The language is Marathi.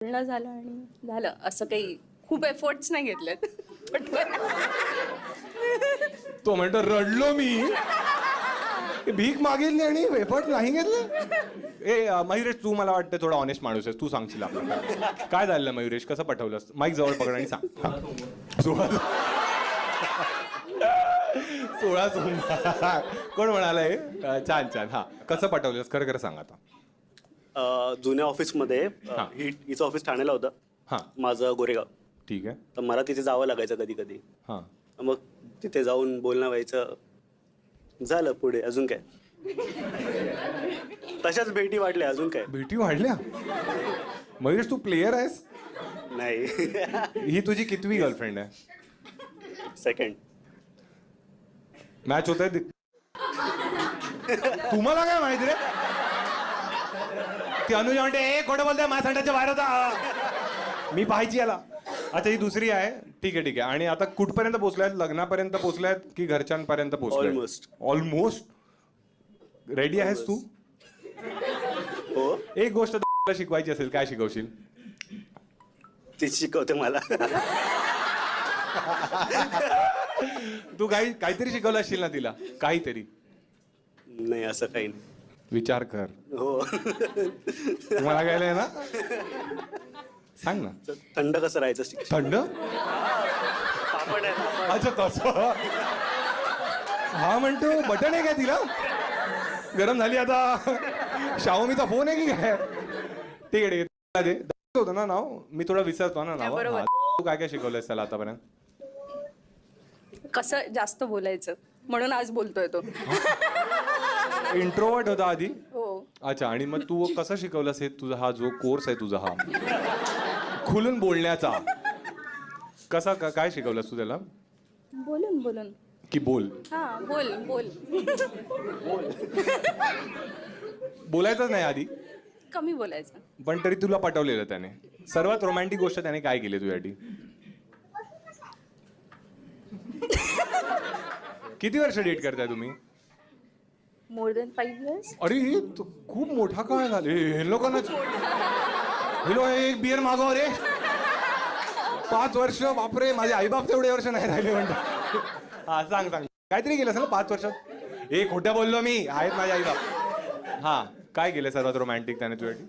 बोलणं झालं आणि झालं. असं काही खूप एफर्ट्स नाही घेतलेत. तो म्हणतो रडलो मी, भीक मागेल आणि एफर्ट नाही घेतले. मयुरेश, तू मला वाटतं थोडा ऑनेस्ट माणूस आहेस, तू सांगशील आपल्याला काय झालं. मयुरेश, कसं पटवलंस? माईक जवळ पकड आणि सांग. 16 सोमवार कोण म्हणालंय? छान छान. हा, कसं पटवलंस खरं खरं सांग आता. जुन्या ऑफिसमध्ये हा. हिचं ऑफिस ठाण्याला होतं. हा, माझं गोरेगाव. ठीक आहे. तर मला तिथे जावं लागायचं कधी कधी. हा, मग तिथे जाऊन बोलणं व्हायचं. झालं पुढे अजून काय. तशाच भेटी वाटल्या अजून काय. भेटी वाढल्या. मयुरेश, तू प्लेयर आहेस? नाही. ही तुझी कितवी गर्लफ्रेंड आहे? सेकंड. मॅच होत आहे. तुम्हाला काय माहिती रे? ती अनुजा म्हणते ए खोटं बोलते, माझ्या संडासच्या बाहेर होता. मी पाहायची याला. अच्छा, ही दुसरी आहे. ठीक आहे ठीक आहे. आणि आता कुठपर्यंत पोहोचलायत? लग्नापर्यंत पोहोचलायत की घरच्यांपर्यंत पोहोचलाय? ऑलमोस्ट. ऑलमोस्ट. रेडी आहेस तू? हो. एक गोष्ट तुला शिकवायची असेल, काय शिकवशील? ती शिकवते मला. तू काहीतरी शिकवलं असशील ना तिला, काहीतरी. नाही असं काही नाही. विचार कर. हो. तुम्हाला काय ना, सांग ना. थंड कसं राहायचं शिक्षण. थंड. पापड आहे. अच्छा तसं. हा म्हणतो बटन आहे काय तिला? गरम झाली आता. शाओमीचा फोन आहे की काय? ठीक आहे ठीक आहे. होतं ना नाव, मी थोडं विसरतो ना नाव. बरोबर. तू काय काय शिकवलंयस त्याला आतापर्यंत? कसं जास्त बोलायचं म्हणून आज बोलतोय तो. इंट्रोवर्ट होता आधी. हो. अच्छा, आणि मग तू कसं शिकवलंस हे तुझा हा जो कोर्स आहे तुझा, हा खुलून बोलण्याचा, कसा काय शिकवलंस तू त्याला? बोलून बोलून. की बोल? हा, बोल बोल. बोलायचंच नाही आधी? कमी बोलायचं. पण तरी तुला पटवलेलं त्याने. सर्वात रोमॅन्टिक गोष्ट त्याने काय केली तुझ्यासाठी? किती वर्ष डेट करताय तुम्ही? More than 5 years. अरे खूप मोठा काळ झाले हे लोकांना. हेलो, एक बियर मागव रे. 5 वर्ष, बापरे. माझे आईबाप तेवढे वर्ष नाही राहिले म्हणतात. हा, सांग सांग. काहीतरी केलं असेल ना 5 वर्षात? खोट्या बोललो मी, आहेत माझे आईबाप. हा, काय केलं सर्वात रोमॅन्टिक त्याने तुझ्यासाठी?